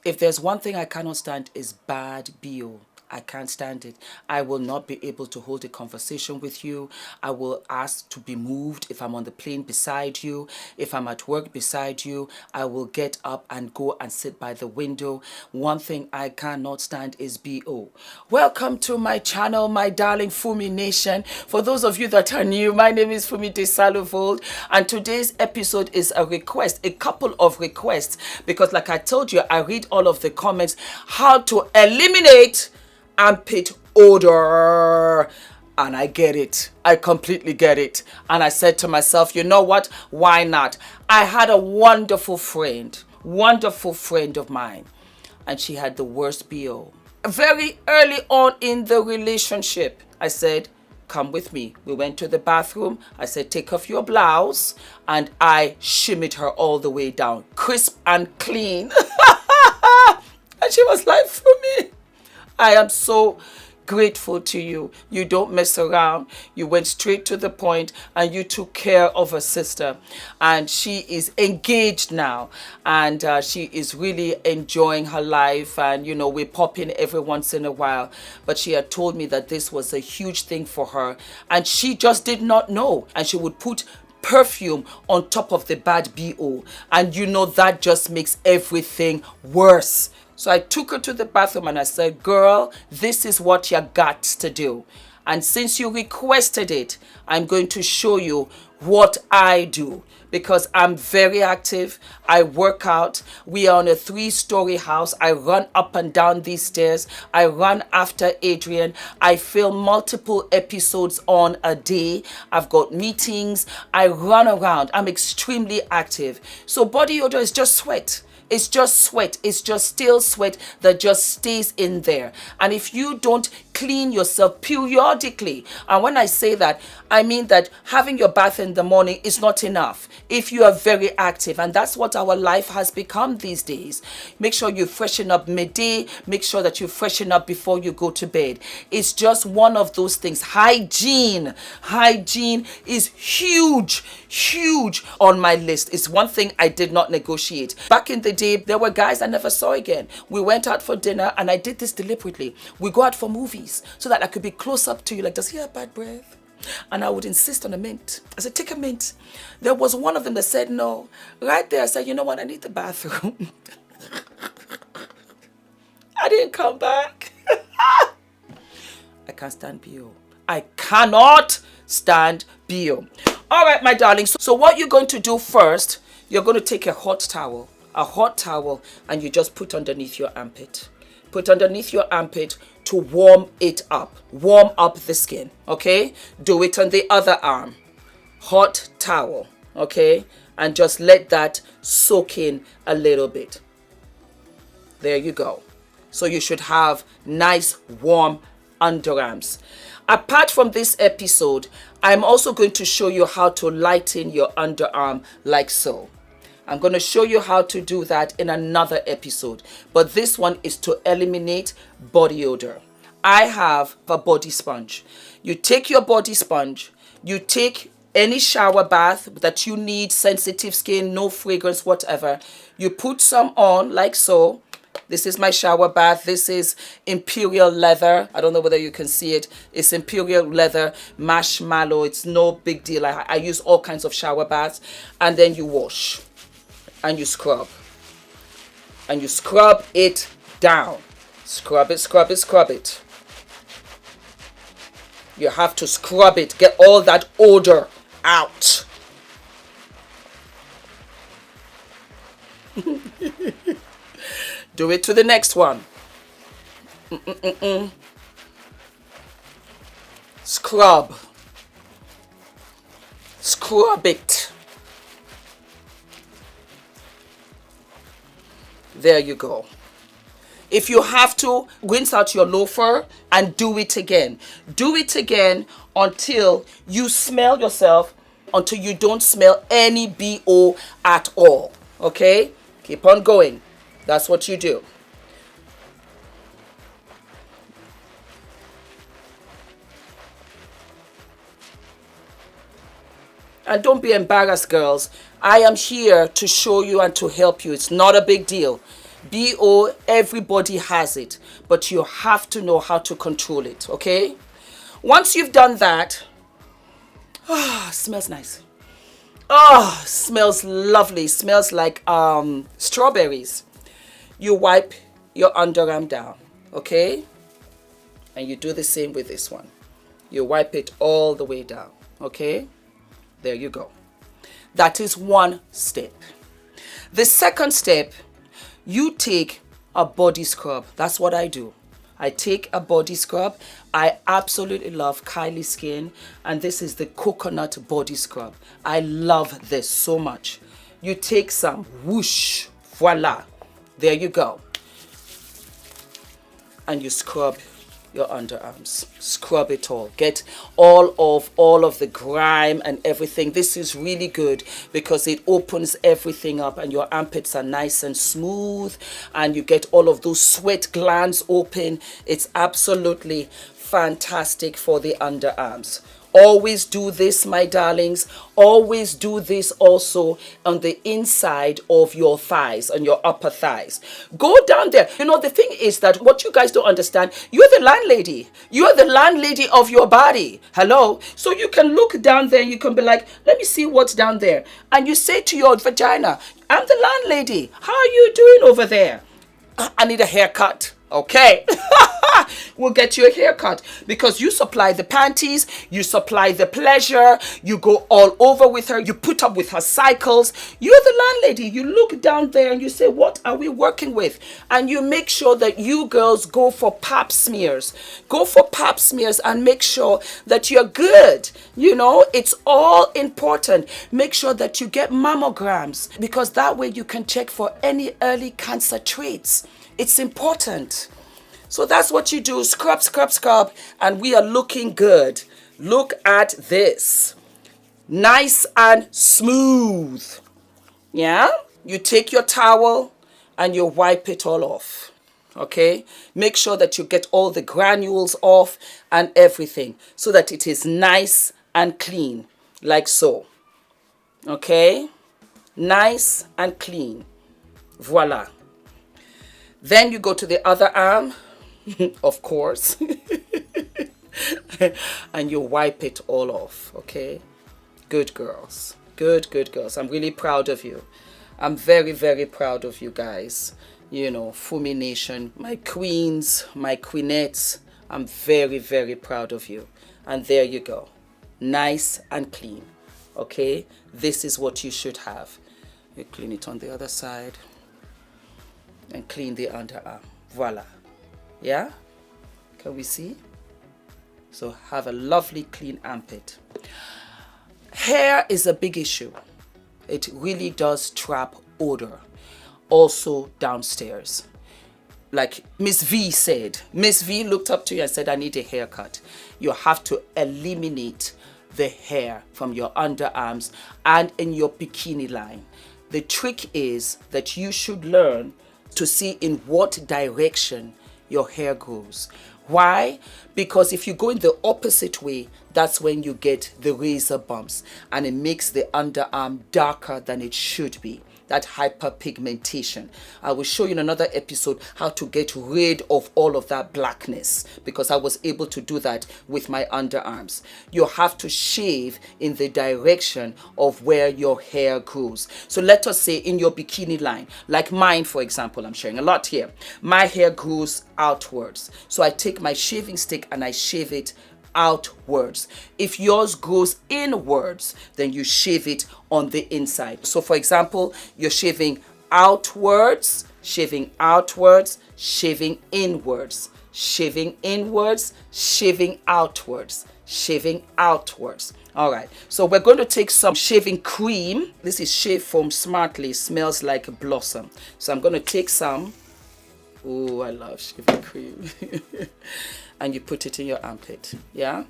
If there's one thing I cannot stand is bad BO. I can't stand it. I will not be able to hold a conversation with you. I will ask to be moved if I'm on the plane beside you. If I'm at work beside you, I will get up and go and sit by the window. One thing I cannot stand is BO. Welcome to my channel, my darling Fumi Nation. For those of you that are new, my name is Fumi Desalu-Vold, and today's episode is a request, a couple of requests, because like I told you, I read all of the comments, how to eliminate armpit odor. And I get it. I completely get it. And I said to myself, you know what? Why not? I had a wonderful friend of mine, and she had the worst BO. Very early on in the relationship, I said, come with me. We went to the bathroom. I said, take off your blouse. And I shimmied her all the way down, crisp and clean. And she was like, for me, I am so grateful to you. You don't mess around. You went straight to the point and you took care of her sister. And she is engaged now. And she is really enjoying her life. And, you know, we pop in every once in a while. But she had told me that this was a huge thing for her. And she just did not know. And she would put perfume on top of the bad BO. And, you know, that just makes everything worse. So I took her to the bathroom and I said, girl, this is what you got to do. And since you requested it, I'm going to show you what I do, because I'm very active. I work out. We are on a 3-story house. I run up and down these stairs. I run after Adrian. I film multiple episodes on a day. I've got meetings. I run around. I'm extremely active. So body odor is just sweat. It's just sweat. It's just stale sweat that just stays in there. And if you don't clean yourself periodically, and when I say that, I mean that having your bath in the morning is not enough if you are very active. And that's what our life has become these days. Make sure you freshen up midday. Make sure that you freshen up before you go to bed. It's just one of those things. Hygiene is huge on my list. It's one thing I did not negotiate. Back in the day, there were guys I never saw again. We went out for dinner, and I did this deliberately. We go out for movies so that I could be close up to you, like, does he have bad breath? And I would insist on a mint. I said, take a mint. There was one of them that said no. Right there, I said, you know what? I need the bathroom. I didn't come back. I can't stand BO. I cannot stand BO. All right, my darling. So what you're going to do first, you're going to take a hot towel, and you just put underneath your armpit. Put underneath your armpit to warm it up. Warm up the skin, okay? Do it on the other arm. Hot towel, okay? And just let that soak in a little bit. There you go. So you should have nice warm underarms. Apart from this episode, I'm also going to show you how to lighten your underarm like so. I'm going to show you how to do that in another episode. But this one is to eliminate body odor. I have a body sponge. You take your body sponge, you take any shower bath that you need, sensitive skin, no fragrance, whatever. You put some on like so. This is my shower bath. This is Imperial leather. I don't know whether you can see it. It's Imperial leather, marshmallow. It's no big deal. I use all kinds of shower baths. And then you wash. And you scrub. And you scrub it down. Scrub it, scrub it, scrub it. You have to scrub it. Get all that odor out. Do it to the next one. Scrub. Scrub it. There you go. If you have to, rinse out your loafer and do it again. Do it again until you smell yourself, until you don't smell any BO at all. Okay? Keep on going. That's what you do. And don't be embarrassed, girls. I am here to show you and to help you. It's not a big deal. BO, everybody has it, but you have to know how to control it, okay? Once you've done that, smells nice. Oh, smells lovely. Smells like strawberries. You wipe your underarm down, okay? And you do the same with this one. You wipe it all the way down, okay? There you go. That is one step. The second step, you take a body scrub. That's what I do. I take a body scrub. I absolutely love Kylie Skin, and this is the coconut body scrub. I love this so much. You take some, whoosh, voila. There you go. And you scrub your underarms. Scrub it all. Get all of the grime and everything. This is really good because it opens everything up and your armpits are nice and smooth and you get all of those sweat glands open. It's absolutely fantastic for the underarms. Always do this, my darlings. Always do this also on the inside of your thighs, on your upper thighs. Go down there. You know, the thing is that what you guys don't understand, you're the landlady. You're the landlady of your body. Hello? So you can look down there. You can be like, let me see what's down there. And you say to your vagina, I'm the landlady. How are you doing over there? I need a haircut. Okay. We'll get you a haircut because you supply the panties, you supply the pleasure, you go all over with her, you put up with her cycles. You're the landlady. You look down there and you say, what are we working with? And you make sure that you girls go for pap smears. Go for pap smears and make sure that you're good. You know, it's all important. Make sure that you get mammograms because that way you can check for any early cancer traits. It's important. So that's what you do. Scrub, scrub, scrub. And we are looking good. Look at this. Nice and smooth. Yeah? You take your towel and you wipe it all off. Okay? Make sure that you get all the granules off and everything so that it is nice and clean. Like so. Okay? Nice and clean. Voila. Then you go to the other arm. Of course. And you wipe it all off, okay? Good girls. Good, good girls. I'm really proud of you. I'm very, very proud of you guys. You know, Fumi Nation, my queens, my queenettes. I'm very, very proud of you. And there you go. Nice and clean, okay? This is what you should have. You clean it on the other side. And clean the underarm. Voila. Yeah? Can we see? So have a lovely clean armpit. Hair is a big issue. It really does trap odor. Also downstairs. Like Miss V said. Miss V looked up to you and said, I need a haircut. You have to eliminate the hair from your underarms and in your bikini line. The trick is that you should learn to see in what direction your hair grows. Why? Because if you go in the opposite way, that's when you get the razor bumps and it makes the underarm darker than it should be. That hyperpigmentation. I will show you in another episode how to get rid of all of that blackness because I was able to do that with my underarms. You have to shave in the direction of where your hair grows. So let us say in your bikini line, like mine for example, I'm sharing a lot here. My hair grows outwards. So I take my shaving stick and I shave it outwards. If yours goes inwards, then you shave it on the inside. So for example, you're shaving outwards, shaving outwards, shaving inwards, shaving inwards, shaving outwards, shaving outwards. All right, so we're going to take some shaving cream. This is Shave Foam Smartly. Smells like a blossom. So I'm going to take some. Oh, I love shaving cream. And you put it in your armpit. Yeah?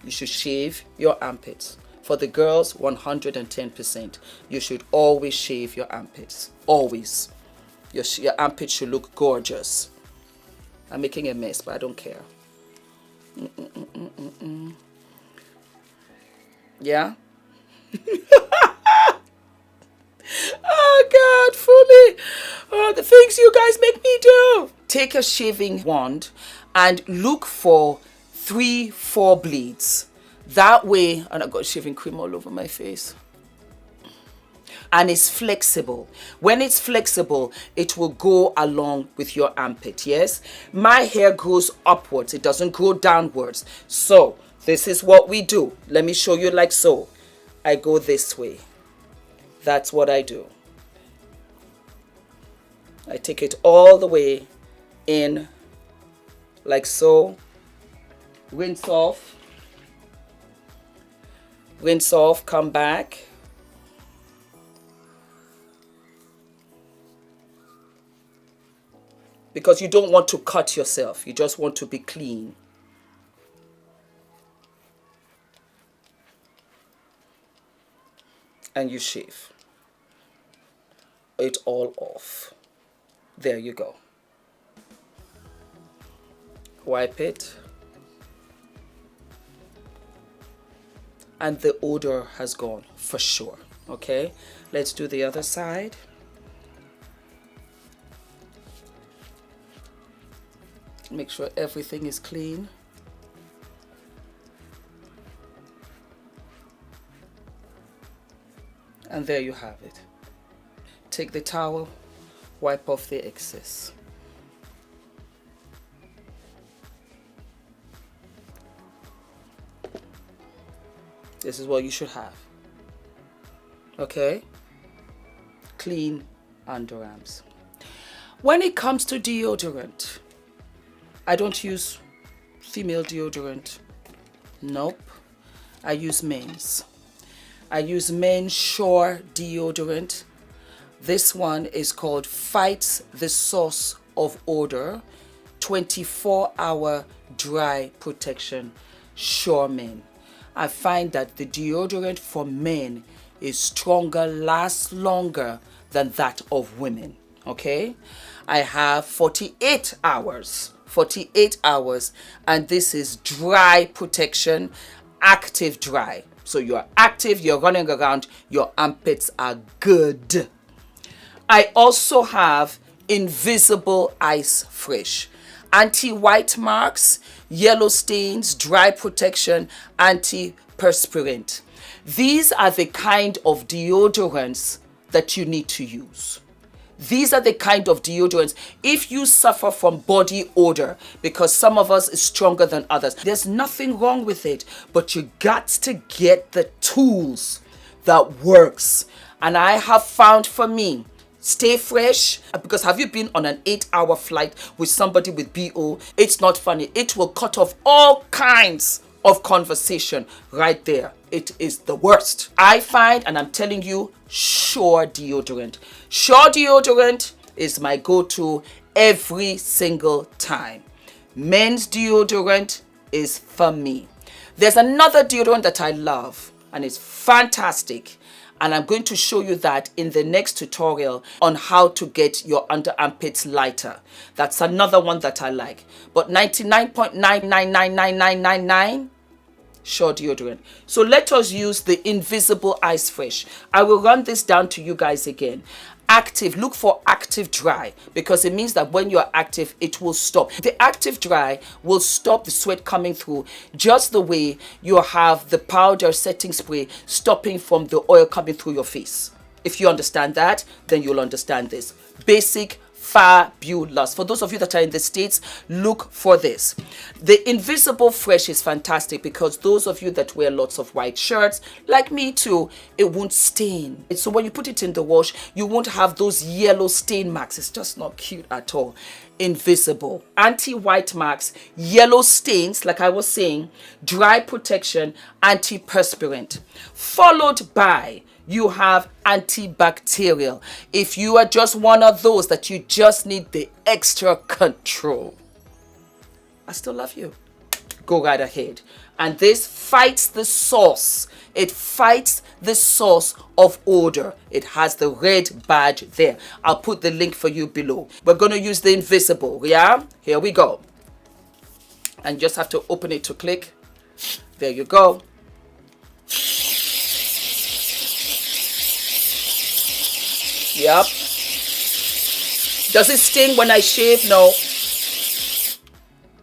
You should shave your armpits. For the girls, 110%. You should always shave your armpits. Always. Your armpit should look gorgeous. I'm making a mess, but I don't care. Yeah? Oh, God, Fumi. Oh, the things you guys make me do. Take a shaving wand and look for 3-4 bleeds. That way, and I got shaving cream all over my face. And it's flexible. When it's flexible, it will go along with your armpit, yes? My hair grows upwards. It doesn't grow downwards. So, this is what we do. Let me show you like so. I go this way. That's what I do. I take it all the way in, like so. Rinse off, come back. Because you don't want to cut yourself, you just want to be clean. And you shave it all off. There you go. Wipe it. And the odor has gone for sure. Okay, let's do the other side. Make sure everything is clean. And there you have it. Take the towel, wipe off the excess. This is what you should have. Okay? Clean underarms. When it comes to deodorant, I don't use female deodorant. Nope. I use men's. I use men's Shore deodorant. This one is called Fights the Source of Odor 24-hour dry protection Shore Men. I find that the deodorant for men is stronger, lasts longer than that of women. Okay? I have 48 hours, and this is dry protection, active dry. So you're active, you're running around, your armpits are good. I also have Invisible Ice Fresh. Anti-white marks, yellow stains, dry protection, antiperspirant. These are the kind of deodorants that you need to use. These are the kind of deodorants. If you suffer from body odor, because some of us is stronger than others, there's nothing wrong with it, but you got to get the tools that works. And I have found for me, stay fresh, because have you been on an 8-hour flight with somebody with BO? It's not funny. It will cut off all kinds of conversation right there. It is the worst. I find, and I'm telling you, Shore deodorant. Shore deodorant is my go-to every single time. Men's deodorant is for me. There's another deodorant that I love, and it's fantastic. And I'm going to show you that in the next tutorial on how to get your under armpits lighter. That's another one that I like. But 99.999999 Shore deodorant. So let us use the Invisible Ice Fresh. I will run this down to you guys again. Active, look for active dry, because it means that when you're active, it will stop. The active dry will stop the sweat coming through, just the way you have the powder setting spray stopping from the oil coming through your face. If you understand that, then you'll understand this. Basic, fabulous. For those of you that are in the States, look for this. The Invisible Fresh is fantastic because those of you that wear lots of white shirts, like me too, it won't stain. So when you put it in the wash, you won't have those yellow stain marks. It's just not cute at all. Invisible. Anti-white marks, yellow stains, like I was saying, dry protection, antiperspirant. Followed by you have antibacterial. If you are just one of those that you just need the extra control, I still love you. Go right ahead. And this fights the source. It fights the source of odor. It has the red badge there. I'll put the link for you below. We're going to use the Invisible. Yeah? Here we go. And you just have to open it to click. There you go. Yep. Does it sting when I shave? No.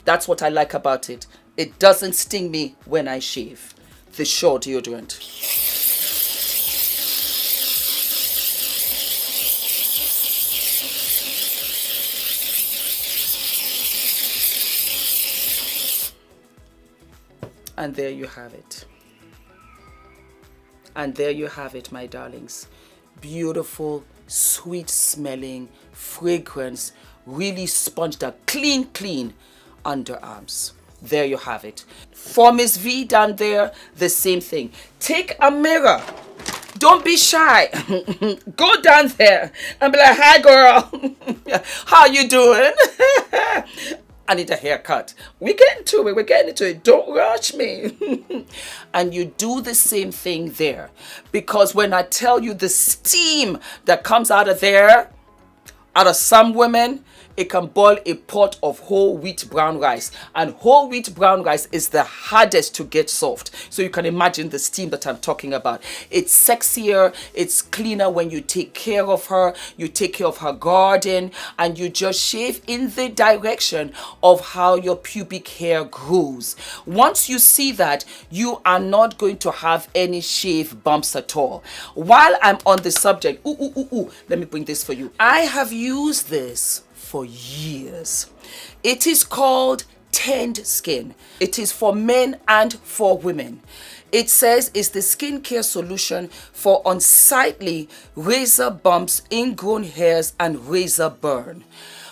That's what I like about it. It doesn't sting me when I shave. The Shore deodorant. And there you have it. And there you have it, my darlings. Beautiful, sweet smelling, fragrance, really sponged up, clean underarms. There you have it. For Miss V down there, the same thing. Take a mirror. Don't be shy. Go down there and be like, hi girl. How you doing? I need a haircut. We're getting to it. We're getting into it. Don't rush me. And you do the same thing there. Because when I tell you the steam that comes out of there, out of some women, it can boil a pot of whole wheat brown rice. And whole wheat brown rice is the hardest to get soft. So you can imagine the steam that I'm talking about. It's sexier, it's cleaner when you take care of her, you take care of her garden, and you just shave in the direction of how your pubic hair grows. Once you see that, you are not going to have any shave bumps at all. While I'm on the subject, let me bring this for you. I have used this for years. It is called Tend Skin. It is for men and for women. It says it's the skincare solution for unsightly razor bumps, ingrown hairs, and razor burn.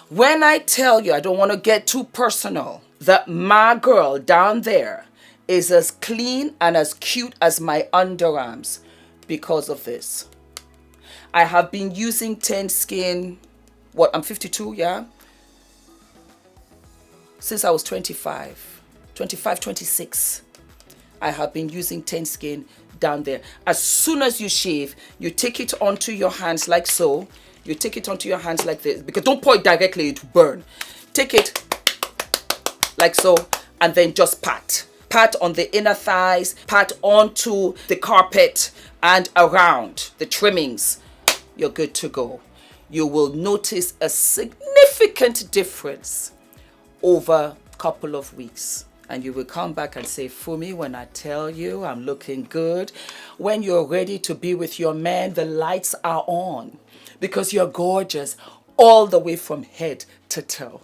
When I tell you, I don't want to get too personal, that my girl down there is as clean and as cute as my underarms because of this. I have been using Tend Skin, I'm 52, yeah? Since I was 25, 26. I have been using Tend Skin down there. As soon as you shave, you take it onto your hands like so. You take it onto your hands like this, because don't pour it directly, it will burn. Take it like so, and then just pat. Pat on the inner thighs, pat onto the carpet and around the trimmings. You're good to go. You will notice a significant difference over a couple of weeks. And you will come back and say, Fumi, when I tell you I'm looking good, when you're ready to be with your man, the lights are on. Because you're gorgeous all the way from head to toe.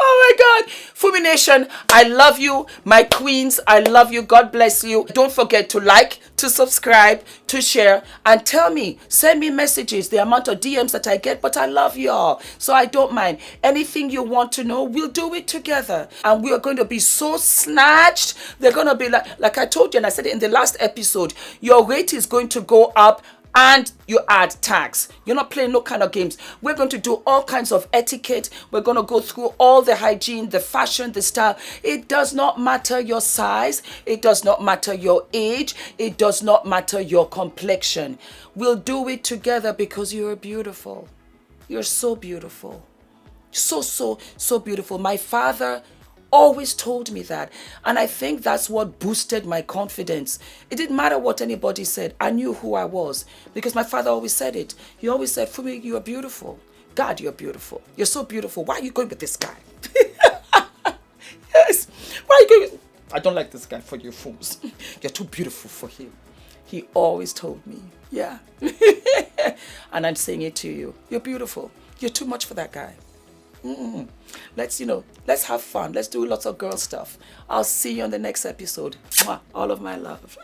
Oh my God. Fumi Nation, I love you. My queens, I love you. God bless you. Don't forget to like, to subscribe, to share, and tell me, send me messages, the amount of DMs that I get, but I love y'all. So I don't mind. Anything you want to know, we'll do it together. And we are going to be so snatched. They're going to be like I told you, and I said it in the last episode, your rate is going to go up. And you add tax. You're not playing no kind of games. We're going to do all kinds of etiquette. We're going to go through all the hygiene, the fashion, the style. It does not matter your size. It does not matter your age. It does not matter your complexion. We'll do it together because you're beautiful. You're so beautiful. So beautiful. My father always told me that, and I think that's what boosted my confidence. It didn't matter what anybody said. I knew who I was because my father always said it. He always said, Fumi, you are beautiful. God, you're beautiful. You're so beautiful. Why are you going with this guy? Yes. Why are you going? I don't like this guy for you fools. You're too beautiful for him. He always told me, yeah. And I'm saying it to you. You're beautiful. You're too much for that guy. Let's have fun. Let's do lots of girl stuff. I'll see you on the next episode. Mwah. All of my love.